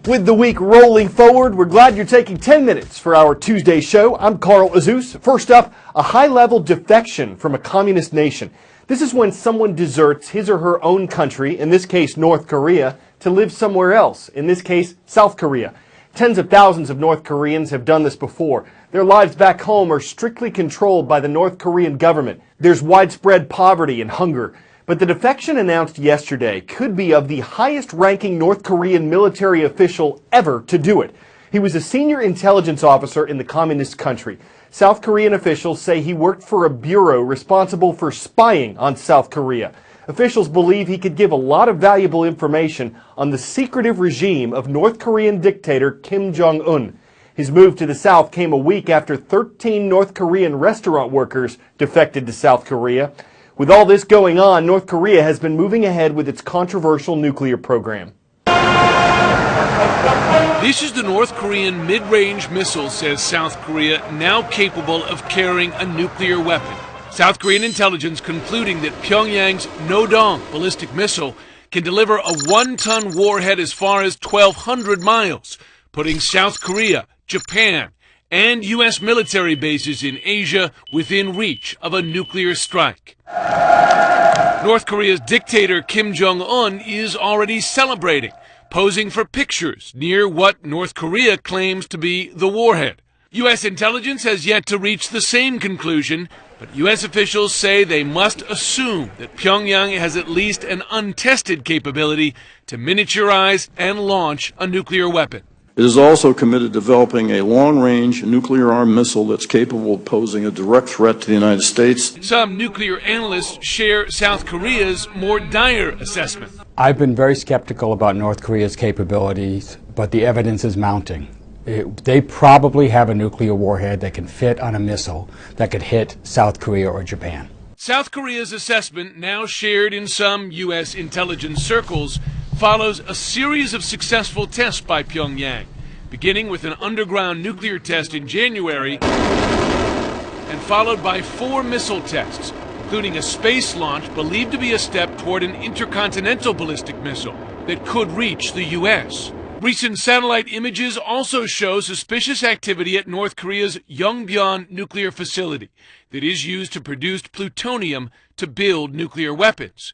With the week rolling forward, we're glad you're taking 10 minutes for our Tuesday show. I'm Carl Azuz. First up, a high-level defection from a communist nation. This is when someone deserts his or her own country, in this case North Korea, to live somewhere else, in this case South Korea. Tens of thousands of North Koreans have done this before. Their lives back home are strictly controlled by the North Korean government. There's widespread poverty and hunger. But the defection announced yesterday could be of the highest-ranking North Korean military official ever to do it. He was a senior intelligence officer in the communist country. South Korean officials say he worked for a bureau responsible for spying on South Korea. Officials believe he could give a lot of valuable information on the secretive regime of North Korean dictator Kim Jong-un. His move to the South came a week after 13 North Korean restaurant workers defected to South Korea. With all this going on, North Korea has been moving ahead with its controversial nuclear program. This is the North Korean mid-range missile, says South Korea, now capable of carrying a nuclear weapon. South Korean intelligence concluding that Pyongyang's Nodong ballistic missile can deliver a one-ton warhead as far as 1,200 miles, putting South Korea, Japan, and U.S. military bases in Asia within reach of a nuclear strike. North Korea's dictator Kim Jong-un is already celebrating, posing for pictures near what North Korea claims to be the warhead. U.S. intelligence has yet to reach the same conclusion, but U.S. officials say they must assume that Pyongyang has at least an untested capability to miniaturize and launch a nuclear weapon. It is also committed to developing a long-range nuclear-armed missile that's capable of posing a direct threat to the United States. Some nuclear analysts share South Korea's more dire assessment. I've been very skeptical about North Korea's capabilities, but the evidence is mounting. They probably have a nuclear warhead that can fit on a missile that could hit South Korea or Japan. South Korea's assessment, now shared in some U.S. intelligence circles, follows a series of successful tests by Pyongyang, beginning with an underground nuclear test in January and followed by 4 missile tests, including a space launch believed to be a step toward an intercontinental ballistic missile that could reach the U.S. Recent satellite images also show suspicious activity at North Korea's Yongbyon nuclear facility that is used to produce plutonium to build nuclear weapons.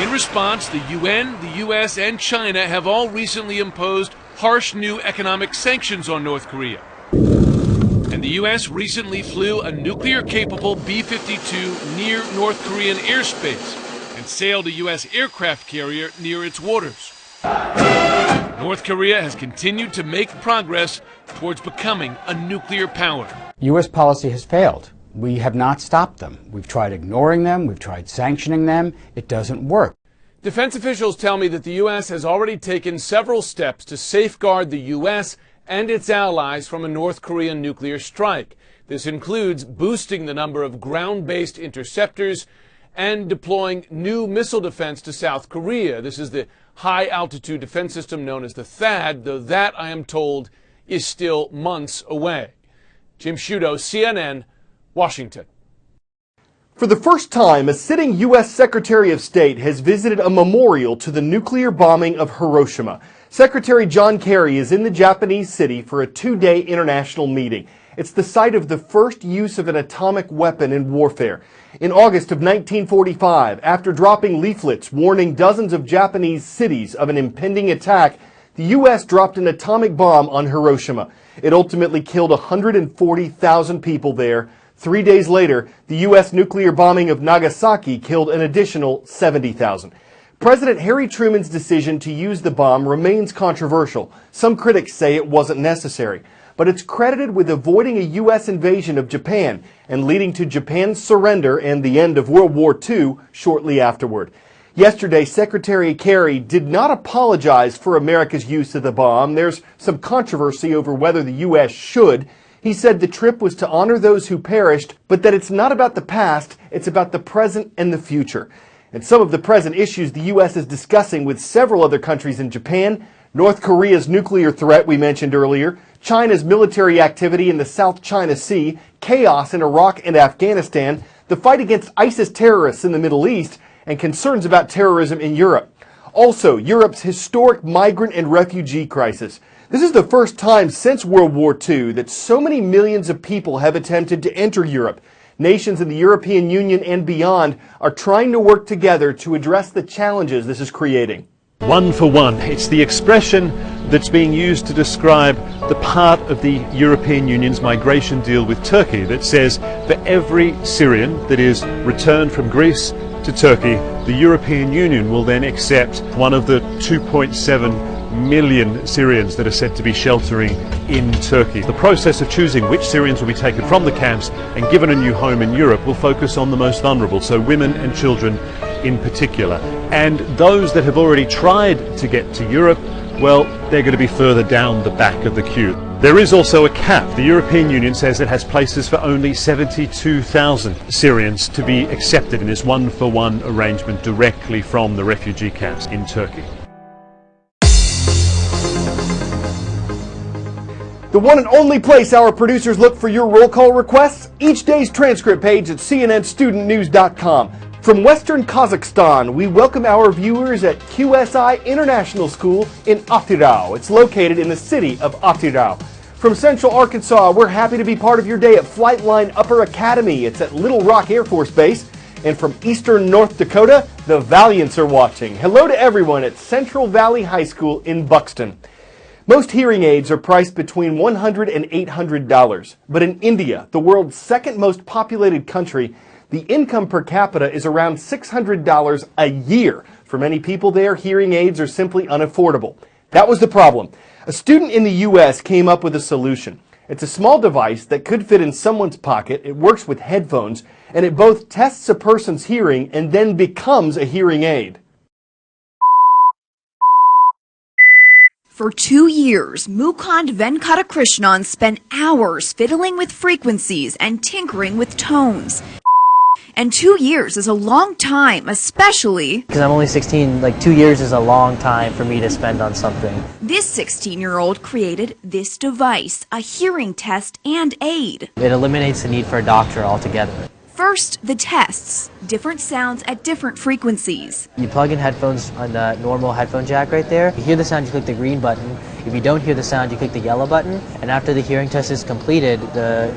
In response, the UN, the U.S., and China have all recently imposed harsh new economic sanctions on North Korea. And the U.S. recently flew a nuclear-capable B-52 near North Korean airspace and sailed a U.S. aircraft carrier near its waters. North Korea has continued to make progress towards becoming a nuclear power. U.S. policy has failed. We have not stopped them. We've tried ignoring them. We've tried sanctioning them. It doesn't work. Defense officials tell me that the U.S. has already taken several steps to safeguard the U.S. and its allies from a North Korean nuclear strike. This includes boosting the number of ground-based interceptors and deploying new missile defense to South Korea. This is the high-altitude defense system known as the THAAD, though that, I am told, is still months away. Jim Sciutto, CNN, Washington. For the first time, a sitting U.S. Secretary of State has visited a memorial to the nuclear bombing of Hiroshima. Secretary John Kerry is in the Japanese city for a 2-day international meeting. It's the site of the first use of an atomic weapon in warfare. In August of 1945, after dropping leaflets warning dozens of Japanese cities of an impending attack, the U.S. dropped an atomic bomb on Hiroshima. It ultimately killed 140,000 people there. 3 days later, the U.S. nuclear bombing of Nagasaki killed an additional 70,000. President Harry Truman's decision to use the bomb remains controversial. Some critics say it wasn't necessary, but it's credited with avoiding a U.S. invasion of Japan and leading to Japan's surrender and the end of World War II shortly afterward. Yesterday, Secretary Kerry did not apologize for America's use of the bomb. There's some controversy over whether the U.S. should. He said the trip was to honor those who perished, but that it's not about the past, it's about the present and the future. And some of the present issues the U.S. is discussing with several other countries in Japan, North Korea's nuclear threat we mentioned earlier, China's military activity in the South China Sea, chaos in Iraq and Afghanistan, the fight against ISIS terrorists in the Middle East, and concerns about terrorism in Europe. Also, Europe's historic migrant and refugee crisis. This is the first time since World War II that so many millions of people have attempted to enter Europe. Nations in the European Union and beyond are trying to work together to address the challenges this is creating. One for one. It's the expression that's being used to describe the part of the European Union's migration deal with Turkey that says for every Syrian that is returned from Greece to Turkey, the European Union will then accept one of the 2.7 million Syrians that are said to be sheltering in Turkey. The process of choosing which Syrians will be taken from the camps and given a new home in Europe will focus on the most vulnerable, so women and children in particular. And those that have already tried to get to Europe, well, they're going to be further down the back of the queue. There is also a cap. The European Union says it has places for only 72,000 Syrians to be accepted in this one-for-one arrangement directly from the refugee camps in Turkey. The one and only place our producers look for your roll call requests, each day's transcript page at cnnstudentnews.com. From Western Kazakhstan, we welcome our viewers at QSI International School in Atirau. It's located in the city of Atirau. From Central Arkansas, we're happy to be part of your day at Flightline Upper Academy. It's at Little Rock Air Force Base. And from Eastern North Dakota, the Valiants are watching. Hello to everyone at Central Valley High School in Buxton. Most hearing aids are priced between $100 and $800. But in India, the world's second most populated country, the income per capita is around $600 a year. For many people there, hearing aids are simply unaffordable. That was the problem. A student in the U.S. came up with a solution. It's a small device that could fit in someone's pocket. It works with headphones, and it both tests a person's hearing and then becomes a hearing aid. For 2 years, Mukund Venkatakrishnan spent hours fiddling with frequencies and tinkering with tones. And 2 years is a long time, especially because I'm only 16, like 2 years is a long time for me to spend on something. This 16-year-old created this device, a hearing test and aid. It eliminates the need for a doctor altogether. First, the tests, different sounds at different frequencies. You plug in headphones on the normal headphone jack right there. If you hear the sound, you click the green button. If you don't hear the sound, you click the yellow button. And after the hearing test is completed, the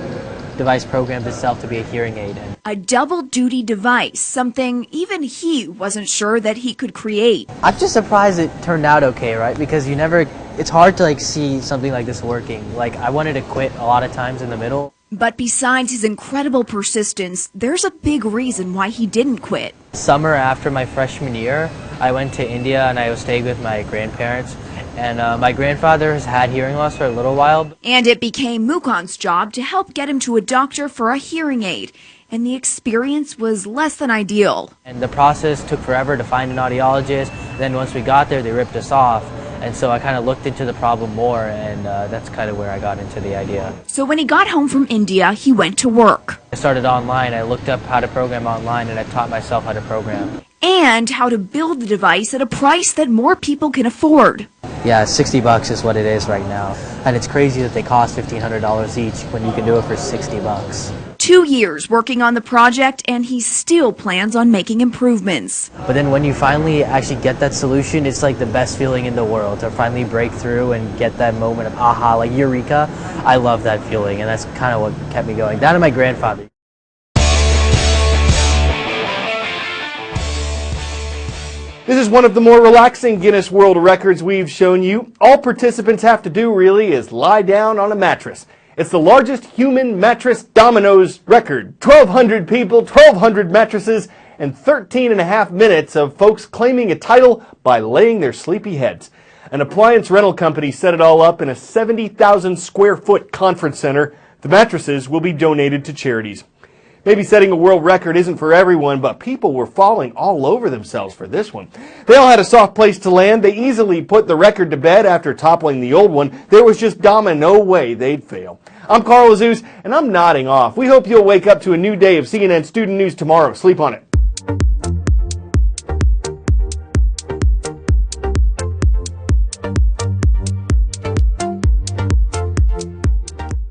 device programs itself to be a hearing aid. A double-duty device, something even he wasn't sure that he could create. I'm just surprised it turned out okay, right? Because it's hard to see something like this working. I wanted to quit a lot of times in the middle. But besides his incredible persistence, there's a big reason why he didn't quit. Summer after my freshman year, I went to India and I was staying with my grandparents. And my grandfather has had hearing loss for a little while. And it became Mukund's job to help get him to a doctor for a hearing aid. And the experience was less than ideal. And the process took forever to find an audiologist. Then once we got there, they ripped us off. And so I kind of looked into the problem more, and that's kind of where I got into the idea. So when he got home from India, he went to work. I started online. I looked up how to program online, and I taught myself how to program. And how to build the device at a price that more people can afford. Yeah, $60 is what it is right now. And it's crazy that they cost $1,500 each when you can do it for $60. 2 years working on the project, and he still plans on making improvements. But then when you finally actually get that solution, it's like the best feeling in the world to finally break through and get that moment of aha, like eureka. I love that feeling, and that's kind of what kept me going. That and my grandfather. This is one of the more relaxing Guinness World Records we've shown you. All participants have to do really is lie down on a mattress. It's the largest human mattress dominoes record. 1,200 people, 1,200 mattresses, and 13 and a half minutes of folks claiming a title by laying their sleepy heads. An appliance rental company set it all up in a 70,000 square foot conference center. The mattresses will be donated to charities. Maybe setting a world record isn't for everyone, but people were falling all over themselves for this one. They all had a soft place to land. They easily put the record to bed after toppling the old one. There was just no way they'd fail. I'm Carl Azuz, and I'm nodding off. We hope you'll wake up to a new day of CNN Student News tomorrow. Sleep on it.